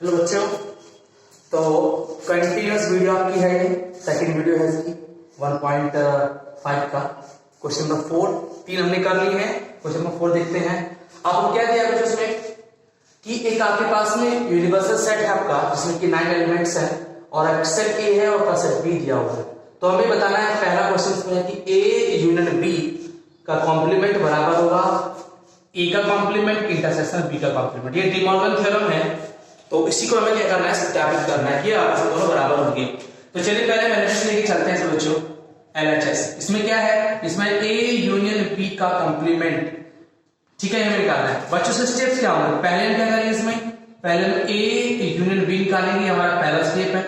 Hello बच्चों, तो continuous video आपकी है, ये सेकंड वीडियो है इसकी 1.5 का। क्वेश्चन नंबर 4 3 हमने कर ली है। क्वेश्चन नंबर 4 देखते हैं। आपको क्या दिया कुछ उसमें कि एक आपके पास में यूनिवर्सल सेट है आपका, जिसमें कि 9 एलिमेंट्स हैं और सेट ए है और सेट बी दिया हुआ है। तो हमें बताना है, पहला क्वेश्चन इसमें है कि ए यूनियन बी का कॉम्प्लीमेंट बराबर होगा ए का कॉम्प्लीमेंट इंटरसेक्शन बी का कॉम्प्लीमेंट। ये डी मॉर्गन थ्योरम है, तो इसी को हमें क्या करना है, सत्यापित करना है कि आपस में दोनों बराबर होंगे। तो चलिए पहले एलएचएस लेके चलते हैं बच्चों। एलएचएस इसमें क्या है, इसमें ए यूनियन बी का कॉम्प्लीमेंट, ठीक है, हमें निकालना है बच्चों। से स्टेप्स क्या होंगे, पहले हम क्या करेंगे, इसमें पहले हम ए यूनियन बी निकालेंगे, हमारा पहला स्टेप है।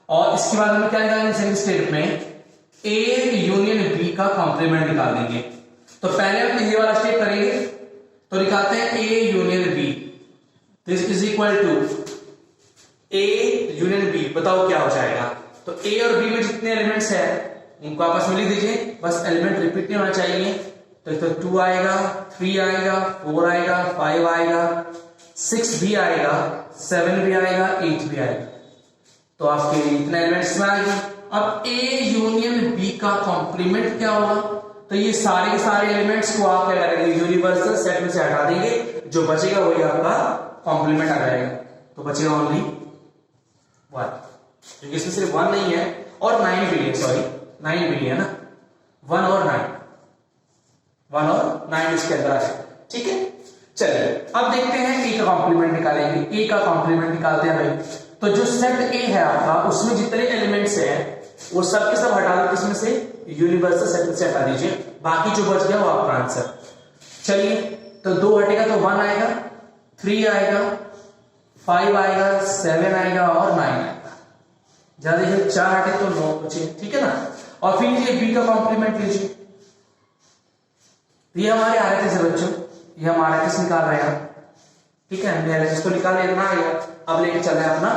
और इसके बाद हम क्या निकालेंगे, सेकंड स्टेप में ए यूनियन बी का कॉम्प्लीमेंट निकाल देंगे। तो पहले हम ये वाला स्टेप करेंगे, तो निकालते हैं A union B, this is equal to A union B. बताओ क्या हो जाएगा। तो ए और बी में जितने एलिमेंट्स है उनको आपस में लिख दीजिए, बस एलिमेंट रिपीट नहीं होना चाहिए। तो 2 आएगा, 3 आएगा, 4 आएगा, 5 आएगा, 6 भी आएगा, 7 भी आएगा, 8 भी आएगा। तो आपके इतने एलिमेंट्स में आएंगे। अब ए यूनियन बी का कॉम्प्लीमेंट क्या होगा, तो ये सारे के सारे एलिमेंट्स को आप क्या करेंगे, यूनिवर्सल सेट में से हटा देंगे, जो बचेगा वही आपका कॉम्प्लीमेंट आ जाएगा। तो बचेगा ओनली 1, क्योंकि इसमें सिर्फ 1 नहीं है और 9 भी है, सॉरी 9 भी है ना, 1 और 9 इसके अंदर आ जाए, ठीक है। चलिए अब देखते हैं ए का कॉम्प्लीमेंट निकालेंगे। ए का कॉम्प्लीमेंट निकालते हैं भाई। तो जो सेट ए है आपका, उसमें जितने एलिमेंट्स हैं वो सब के सब हटा दो, किसमें से, यूनिवर्सल सेट में से हटा दीजिए, बाकी जो बच गया वो आपका आंसर। चलिए तो 2 हटेगा तो 1 आएगा, 3 आएगा, 5 आएगा, 7 आएगा और 9 आएगा। ज्यादा देखिए 4 हटे तो 9 बचे, ठीक है ना। और फिर ये बी का कॉम्प्लीमेंट लीजिए। ये हमारे आरएचएस है बच्चों, ये हम आरएचएस निकाल रहे हैं, ठीक है। हमने आरएचएस को निकाल लेना आ गया, अब लेके चल रहे हैं अपना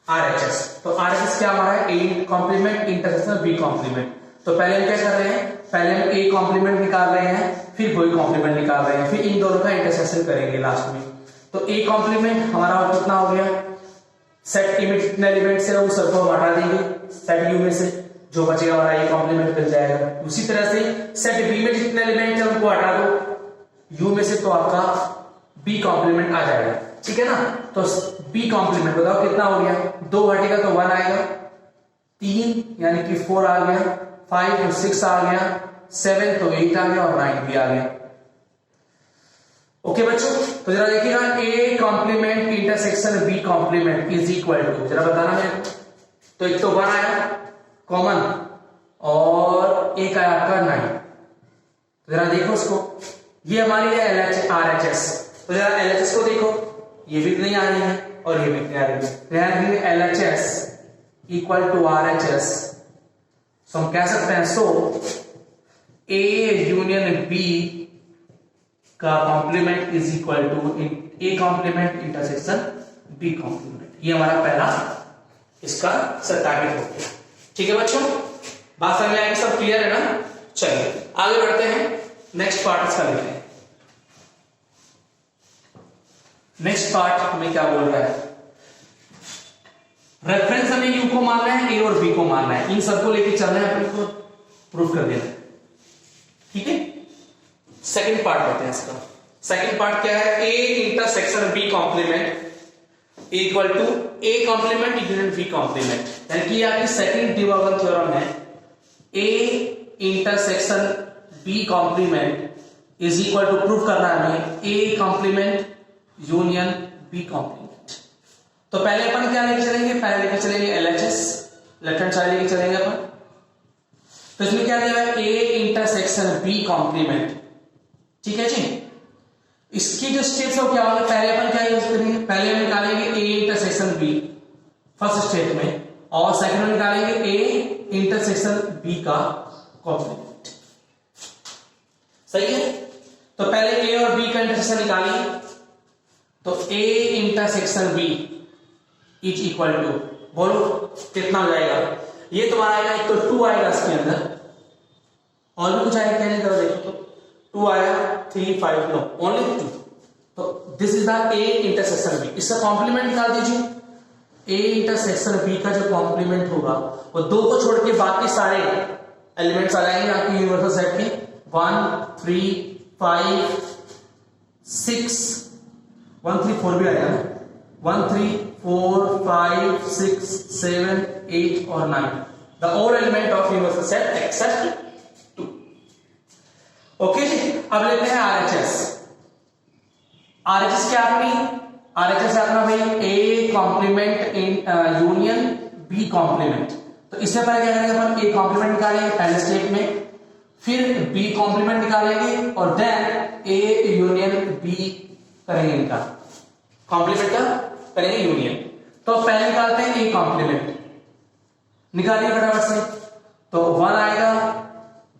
आरएचएस। तो आरएचएस क्या हमारा है, A complement intersection B complement. तो पहले हम क्या कर रहे हैं, पहले हम ए कॉम्प्लीमेंट निकाल रहे हैं, फिर बी कॉम्प्लीमेंट निकाल रहे हैं, फिर इन दोनों का इंटरसेक्शन करेंगे लास्ट में। तो ए कॉम्प्लीमेंट हमारा कितना हो गया, सेट ए में जितने एलिमेंट्स है उन सबको हम हटा देंगे, सेट यू में से जो बचेगा हमारा ए कॉम्प्लीमेंट मिल जाएगा। उसी तरह से सेट बी में जितने एलिमेंट है उनको हटा दो यू में से, तो आपका बी कॉम्प्लीमेंट आ जाएगा, ठीक है ना। तो बी कॉम्प्लीमेंट बताओ कितना हो गया, 2 हटेगा तो 1 आएगा, 3 यानी कि 4 आ गया, 5 तो 6 आ गया, 7 तो 8 आ गया और 9 भी आ गया। ओके बच्चों, तो जरा देखिएगा, A complement intersection B complement is equal to, जरा बताना मेरे को। तो एक तो 1 आया कॉमन और एक आया आपका 9। जरा देखो उसको, ये हमारी है आरएचएस। तो जरा एलएचएस को देखो, ये भी नहीं आ रही है और ये भी नहीं आ रही है। LHS equal to RHS, so हम कह सकते हैं, सो ए यूनियन बी का complement is equal to A complement intersection B complement. ये हमारा पहला इसका सत्यापित हो गया, ठीक है बच्चों। बात समझ में आएगी, सब क्लियर है ना। चलिए आगे बढ़ते हैं, नेक्स्ट पार्ट इसका लेते हैं। नेक्स्ट पार्ट हमें क्या बोल रहा है, रेफरेंस हमें यू को मानना है, ए और बी को मानना है, इन सबको लेके चलना है, अपने को प्रूफ कर देना, ठीक है। सेकंड पार्ट करते हैं इसका। सेकंड पार्ट क्या है, A intersection B complement equal to A complement union B complement, यानी कि आपकी सेकंड डी मॉर्गन थ्योरम है। A intersection B complement is equal to, proof करना है हमें, A complement union B complement. तो पहले अपन क्या लेके चलेंगे, पहले लेके चलेंगे एलएचएस, लेफ्ट हैंड साइड लेके चलेंगे अपन। तो इसमें क्या दिया है, ए इंटरसेक्शन बी कॉम्प्लीमेंट, ठीक है जी। इसकी जो स्टेप्स है क्या होगा, पहले अपन क्या यूज करेंगे, पहले हम निकालेंगे A intersection B first step में, और सेकंड में निकालेंगे ए इंटरसेक्शन बी का कॉम्प्लीमेंट, सही है। तो पहले ए और बी का इंटरसेक्शन निकालिए, तो A intersection B is equal to, बोलो कितना हो जाएगा, ये तुम्हारा आएगा, एक तो 2 आएगा इसके अंदर, और भी कुछ आएगा क्या नहीं, देखो तो 2 आया, 3 5 नो ओनली 2, तो this is the A intersection B, इसका कॉम्प्लीमेंट निकाल दीजिए। ए इंटरसेक्शन बी का जो कॉम्प्लीमेंट होगा वो 2 को छोड़ के बाकी सारे एलिमेंट्स आ जाएंगे आपके यूनिवर्सल सेट के 1 3 5 6 1 3 4 भी आएगा ना 1 3 4 5 6 7 8 और 9 the all element of universal set except 2। Okay ji, अब लेते हैं आरएचएस। आरएचएस क्या अपनी आरएचएस है अपना भाई A complement in union B complement. तो इससे पहले क्या करेंगे अपन ए कॉम्प्लीमेंट निकालेंगे पहले स्टेप में, फिर बी कॉम्प्लीमेंट निकालेंगे और देन ए यूनियन बी करेंगे, इनका कॉम्प्लीमेंट का करेंगे यूनियन। तो पहले निकालते हैं ए कॉम्प्लीमेंट, निकालिए फटाफट से। तो 1 आएगा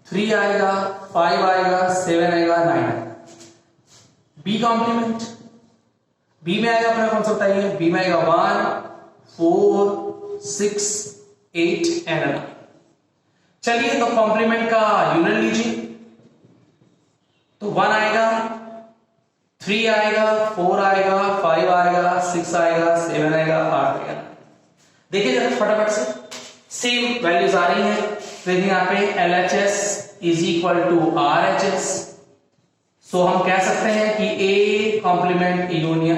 3 आएगा 5 आएगा 7 आएगा 9 आएगा। बी कॉम्प्लीमेंट, बी में आएगा अपना कौन सा बताइए, बी में आएगा 1 4 6 8 एंड 9। चलिए तो कॉम्प्लीमेंट का यूनियन लीजिए। तो 1 आएगा 3 आएगा 4 आएगा 5 आएगा 6 आएगा 7 आएगा 8 आएगा। देखिए जरा फटाफट से सेम वैल्यूज आ रही हैं। तो यहाँ पे LHS is equal to RHS। So हम कह सकते हैं कि A complement union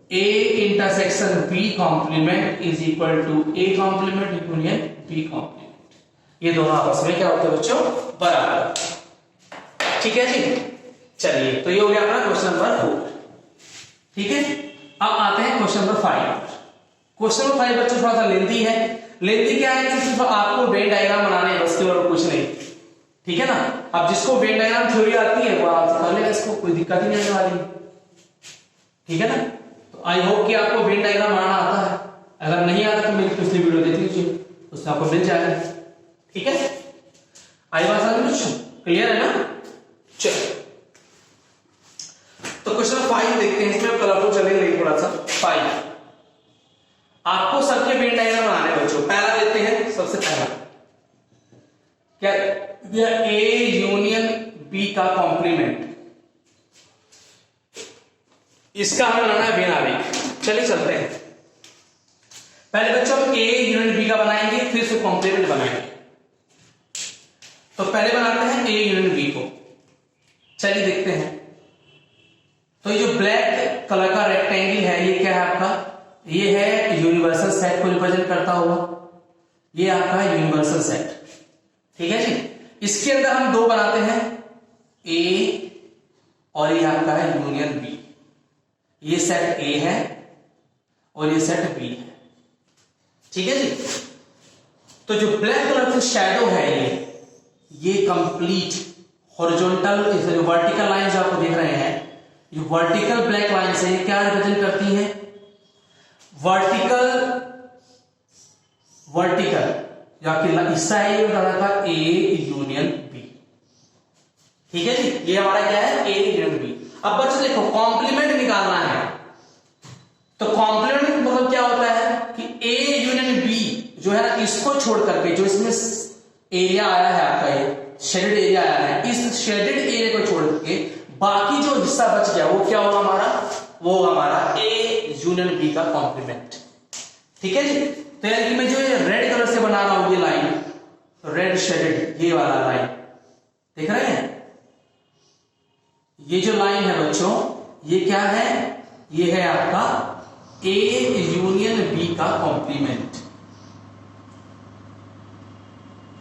intersection B complement is equal to A complement union B complement. ये दोनों आपस में क्या होते हैं बच्चों, बराबर। ठीक है जी, चलिए तो ये हो गया अपना क्वेश्चन नंबर 4। ठीक है, अब आते हैं क्वेश्चन नंबर 5। क्वेश्चन नंबर 5 बच्चों थोड़ा सा लेंथी है। लेंथी क्या है कि सिर्फ आपको वेन डायग्राम बनाने हैं बस, के और कुछ नहीं। ठीक है ना, अब जिसको वेन डायग्राम थ्योरी आती है वो आप कर लेगा, इसको कोई दिक्कत ही नहीं आने वाली। ठीक है ना, तो आई होप कि आपको वेन डायग्राम बनाना आता है। अगर नहीं आता तो मेरी पिछली वीडियो देख लीजिए, उससे आपको मिल जाएगा। ठीक है, आई बात समझ, क्लियर है ना। चलो तो क्वेश्चन 5 देखते हैं, इसमें कलरफुल चलेंगे थोड़ा सा। 5 आपको सबके वेन डायग्राम बनाने हैं बच्चों। पहला देखते हैं, सबसे पहला क्या, यह ए यूनियन बी का कॉम्प्लीमेंट, इसका हमें बनाना है वेन आरेख। चलिए चलते हैं। पहले बच्चों हम ए यूनियन बी का बनाएंगे, फिर उसको कॉम्प्लीमेंट बनाएंगे। तो पहले बनाते हैं ए यूनियन बी को। चलिए देखते हैं। तो ये जो ब्लैक कलर का रेक्टेंगल है ये क्या है आपका, ये है यूनिवर्सल सेट को रिप्रेजेंट करता हुआ, ये आपका यूनिवर्सल सेट। ठीक है जी, इसके अंदर हम 2 बनाते हैं, ए और ये आपका है यूनियन बी। ये सेट ए है और ये सेट बी है। ठीक है जी, तो जो ब्लैक कलर की शैडो है ये कंप्लीट हॉरिजॉन्टल वर्टिकल लाइन जो आपको दिख रहे हैं, ये वर्टिकल ब्लैक लाइन से ये क्या रिप्रेजेंट करती है, वर्टिकल या हिस्सा है ये का ए यूनियन बी। ठीक है जी, ये हमारा क्या है, ए यूनियन बी। अब बच्चों देखो कॉम्प्लीमेंट निकालना है, तो कॉम्प्लीमेंट मतलब क्या होता है कि ए यूनियन बी जो है ना, इसको छोड़ करके जो इसमें एरिया आया है आपका, ये शेडेड एरिया आया है, इस शेडेड एरिया को छोड़ के बाकी जो हिस्सा बच गया वो क्या होगा हमारा, वो होगा हमारा ए यूनियन बी का कॉम्प्लीमेंट। ठीक है जी, तो यानी कि मैं जो ये रेड कलर से बना रहा हूं ये लाइन, तो रेड शेडेड ये वाला लाइन देख रहे हैं, ये जो लाइन है बच्चों ये क्या है, ये है आपका ए यूनियन बी का कॉम्प्लीमेंट।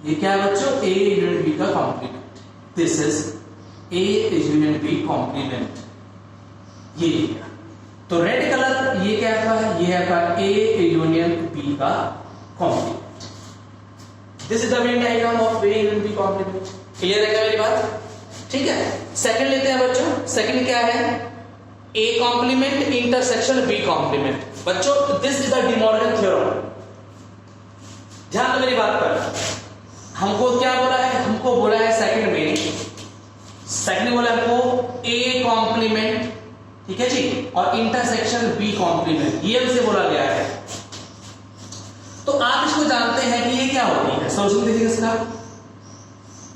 ये क्या है बच्चों, ए यूनियन बी का complement. This is A union B complement. ये तो रेड कलर ये क्या है, ये है आपका ए यूनियन बी का complement. This is the Venn diagram of A union B complement. Clear है क्या मेरी बात? ठीक है, सेकंड लेते हैं बच्चों। सेकंड क्या है, A complement intersection B complement. बच्चों this is the De Morgan theorem. ध्यान दो मेरी बात पर, हमको क्या बोला है, हमको बोला है सेकंड में बोला हमको ए कॉम्प्लीमेंट, ठीक है जी, और इंटरसेक्शन बी कॉम्प्लीमेंट, ये हमसे बोला गया है। तो आप इसको जानते हैं कि ये क्या होती है, सोल्यूशन देखिए इसका।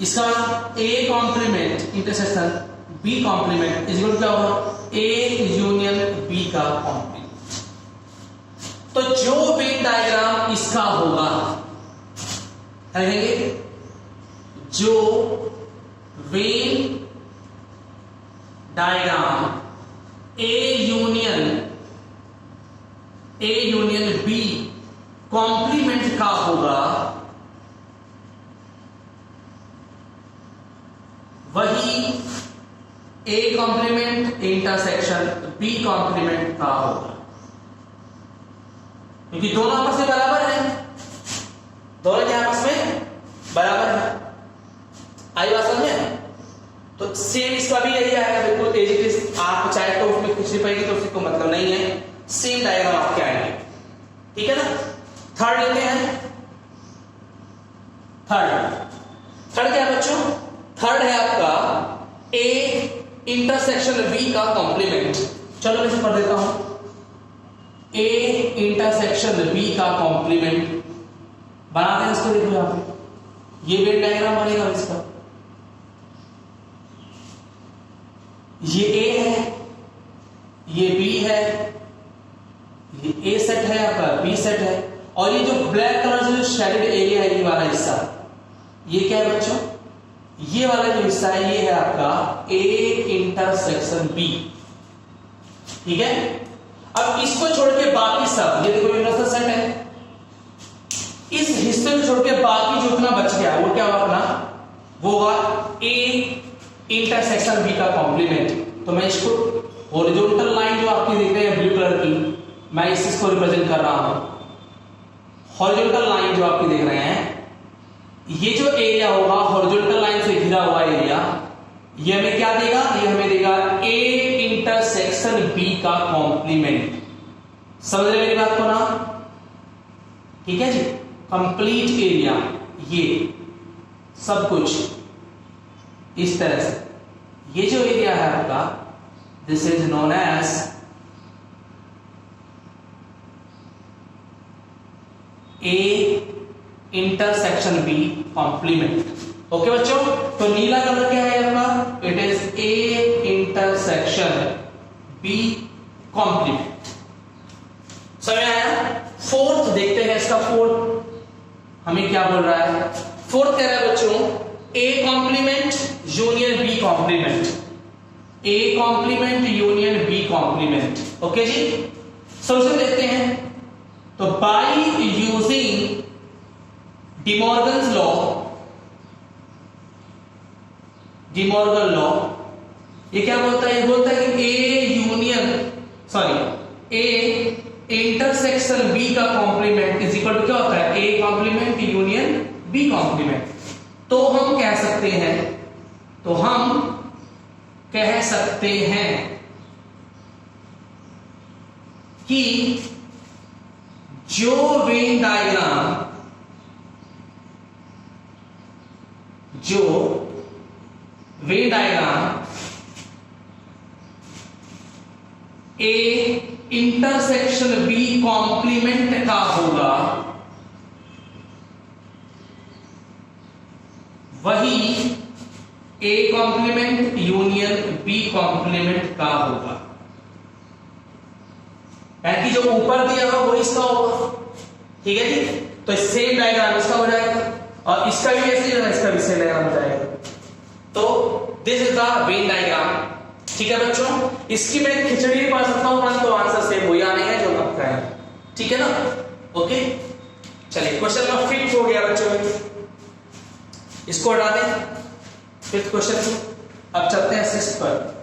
इसका मतलब A complement intersection B complement is equal क्या होगा, ए यूनियन बी का कॉम्प्लीमेंट। तो जो वेन डायग्राम इसका होगा, कहेंगे जो Venn diagram A union B complement का होगा, वही A complement intersection B complement का होगा, क्योंकि दोनों आपस में बराबर हैं, दोनों के आपस में बराबर है। आई बात समझ में? तो सेम इसका भी यही आएगा बिल्कुल एज इट इज। आप चाहे तो उसमें खिंचनी पड़ेगी तो उससे कोई मतलब नहीं है, सेम डायग्राम आपके आएंगे, ठीक है ना। थर्ड लेते हैं। थर्ड क्या है बच्चों? थर्ड है आपका ए इंटरसेक्शन बी का कॉम्प्लीमेंट। चलो मैं इसे पढ़ देता हूं। ए इंटरसेक्शन बी का कॉम्प्लीमेंट बनाते हैं इसको। देखो यहां पे ये वेन डायग्राम बनेगा इसका, ये ए है, ये बी है, ये ए सेट है आपका, बी सेट है, और ये जो ब्लैक कलर से जो शेडेड एरिया है ये वाला हिस्सा, ये क्या है बच्चों? ये वाला जो हिस्सा है ये है आपका ए इंटरसेक्शन बी, ठीक है। अब इसको छोड़ के बाकी सब, ये देखो यूनिवर्सल सेट है, इस हिस्से को छोड़ के बाकी जो इतना बच गया वो क्या होगा अपना? वो होगा ए इंटरसेक्शन बी का कॉम्प्लीमेंट। तो मैं इसको हॉरिजॉन्टल लाइन जो आपकी देख रहे हैं ब्लू कलर की, मैं इस चीज को रिप्रेजेंट कर रहा हूं। हॉरिजॉन्टल लाइन जो आपकी देख रहे हैं, ये जो एरिया होगा हॉरिजॉन्टल लाइन से घिरा हुआ एरिया, ये हमें क्या देगा? ये हमें देगा ए इंटरसेक्शन बी का कॉम्प्लीमेंट। समझ रहे मेरी बात को ना? ठीक है जी। कंप्लीट एरिया ये सब कुछ इस तरह से, ये जो एरिया है आपका, this is known as A intersection B complement. Okay बच्चों, तो नीला कलर क्या है आपका? It is A intersection B complement. समझ आया? फोर्थ देखते हैं इसका। फोर्थ हमें क्या बोल रहा है? फोर्थ कह रहा है बच्चों A complement union B complement, A complement union B complement. Okay जी, सोल्यूशन देखते हैं। तो बाय यूजिंग डिमॉर्गन्स लॉ, ये क्या बोलता है? ये बोलता है कि ए इंटरसेक्शन बी का कॉम्प्लीमेंट इज इक्वल टू क्या होता है? A complement union B complement. तो हम कह सकते हैं कि जो Venn diagram A intersection B complement का होगा, वही A complement union B complement का होगा। यानी जो ऊपर दिया हुआ वो इसका होगा, ठीक है जी। तो सेम डायग्राम इसका हो जाएगा और इसका भी ऐसे ही होगा, इसका भी सेम डायग्राम हो जाएगा। तो this is the Venn diagram, ठीक है बच्चों। इसकी मैं खिचड़ी भी पढ़ सकता हूं, परंतु आंसर सेम वही आने हैं जो आपका है, ठीक है ना। ओके, चलिए क्वेश्चन नंबर 5 हो गया बच्चों, इसको हटा दें। 5th question. अब चलते हैं 6th पर।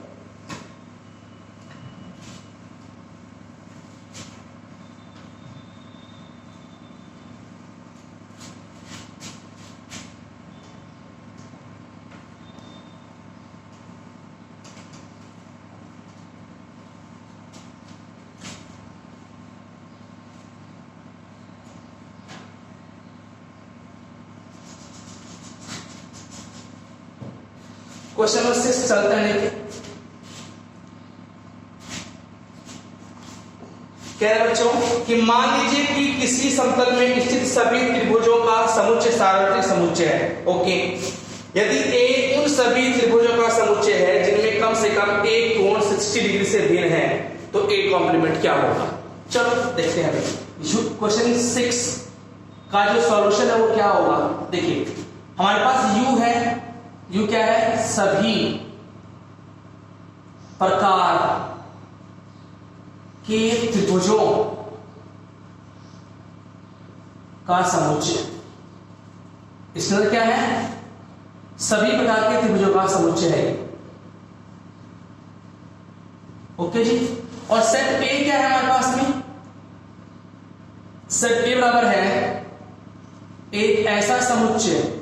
क्वेश्चन नंबर 6 चलते हैं लेके। कह रहे बच्चों कि मान लीजिए कि किसी समतल में स्थित सभी त्रिभुजों का समुच्चय सार्वत्रिक समुच्चय है। ओके, यदि ए उन सभी त्रिभुजों का समुच्चय है जिनमें कम से कम एक कोण 60 डिग्री से भिन्न है तो ए कॉम्प्लीमेंट क्या होगा। चलो देखते हैं अभी क्वेश्चन 6 का जो सॉल्यूशन है वो क्या होगा। देखिए हमारे पास यू है, यू क्या है, सभी प्रकार के त्रिभुजों का समुच्चय। इसके अंदर क्या है, सभी प्रकार के त्रिभुजों का समुच्चय है। ओके जी। और सेट ए क्या है हमारे पास में, सेट ए बराबर है एक ऐसा समुच्चय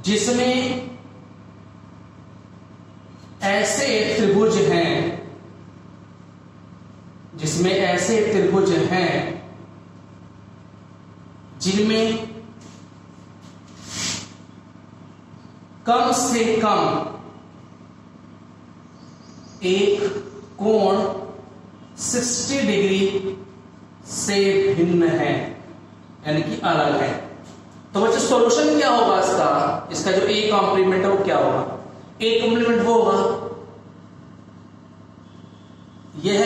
जिसमें ऐसे त्रिभुज हैं, जिसमें ऐसे त्रिभुज हैं जिनमें कम से कम एक कोण 60 डिग्री से भिन्न है, यानी कि अलग है। तो बच्चों सॉल्यूशन क्या होगा इसका, इसका जो ए कॉम्प्लीमेंट है वो क्या होगा। ए कॉम्प्लीमेंट वो होगा यह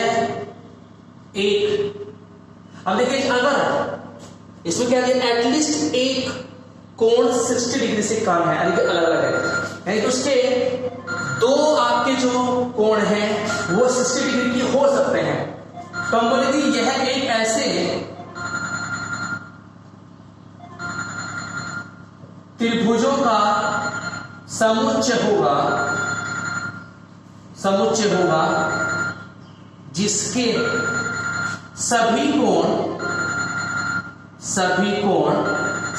एक, अब देखिए अगर इसमें क्या है, एटलीस्ट एक कोण 60 डिग्री से कम है, यानी कि अलग अलग है, यानी कि उसके दो आपके जो कोण हैं वो 60 डिग्री की हो सकते हैं। तो हम बोले कि यह एक ऐसे त्रिभुजों का समुच्चय होगा, समुच्चय होगा जिसके सभी कोण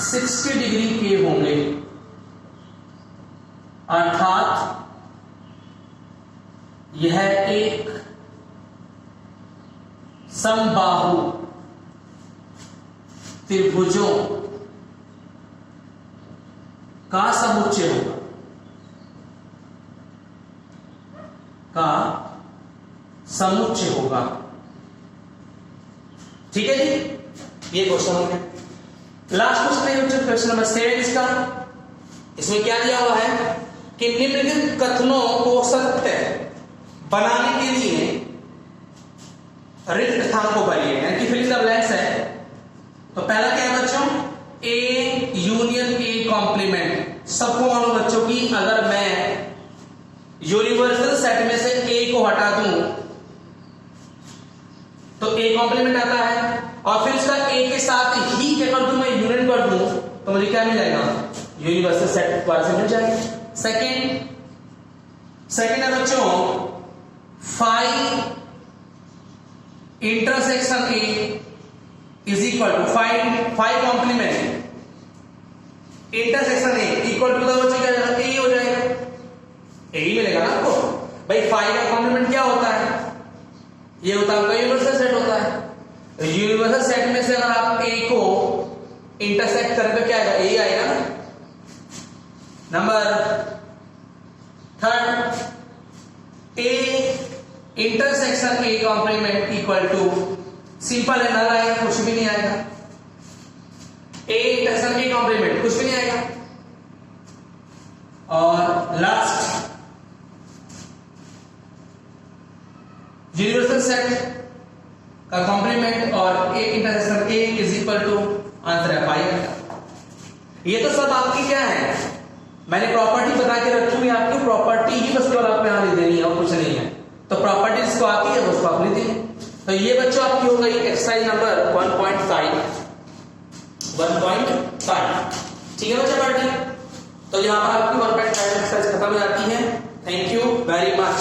60 डिग्री के होंगे, अर्थात यह एक समबाहु त्रिभुजों का समुच्चय होगा, का समुच्चय होगा। ठीक है जी, ये क्वेश्चन हो गया। लास्ट क्वेश्चन है क्वेश्चन नंबर 7 इसका। इसमें क्या दिया हुआ है कि निम्नलिखित कथनों को सत्य बनाने के लिए रिक्त स्थान को भरिए, यानी कि फिल इन द ब्लैंक्स है। तो पहला क्या है बच्चों, ए यूनियन ए कॉम्प्लीमेंट। सबको मालूम बच्चों की अगर मैं यूनिवर्सल सेट में से ए को हटा दूं तो ए कॉम्प्लीमेंट आता है, और फिर उसका ए के साथ ही क्या कर दूं, मैं यूनियन कर दूं तो मुझे क्या मिल जाएगा, यूनिवर्सल सेट दोबारा से मिल जाएगा। सेकंड है बच्चों, five intersection A is equal to five complement intersection A equal to बच्चों क्या जाएगा, ए हो जाएगा, ए ही मिलेगा ना आपको भाई। फाइव का कॉम्प्लीमेंट क्या होता है, ये होता है आपका यूनिवर्सल सेट होता है। यूनिवर्सल सेट में से अगर आप ए को इंटरसेक्ट करें तो क्या आएगा, ए आएगा ना। Number third, A intersection A complement equal to simple है, नल आएगा, कुछ भी नहीं आएगा। ए इंटरसेक्शन ए कॉम्प्लीमेंट कुछ भी नहीं आएगा। और लास्ट, यूनिवर्सल सेट का कॉम्प्लीमेंट और A intersection A is equal to, answer है 5। ये तो सब आपकी क्या है, मैंने प्रॉपर्टी बता के रखी हुई, आपकी प्रॉपर्टी ही बस केवल आपको यहां दे देनी है और कुछ नहीं है। तो प्रॉपर्टी जिसको आती है उसको आप लिख देंगे। तो ये बच्चों आपकी हो गई एक्सरसाइज नंबर 1.5। ठीक है बच्चा पार्टी, तो यहां पर आपकी 1.5 एक्सरसाइज खत्म हो जाती है। Thank you very much.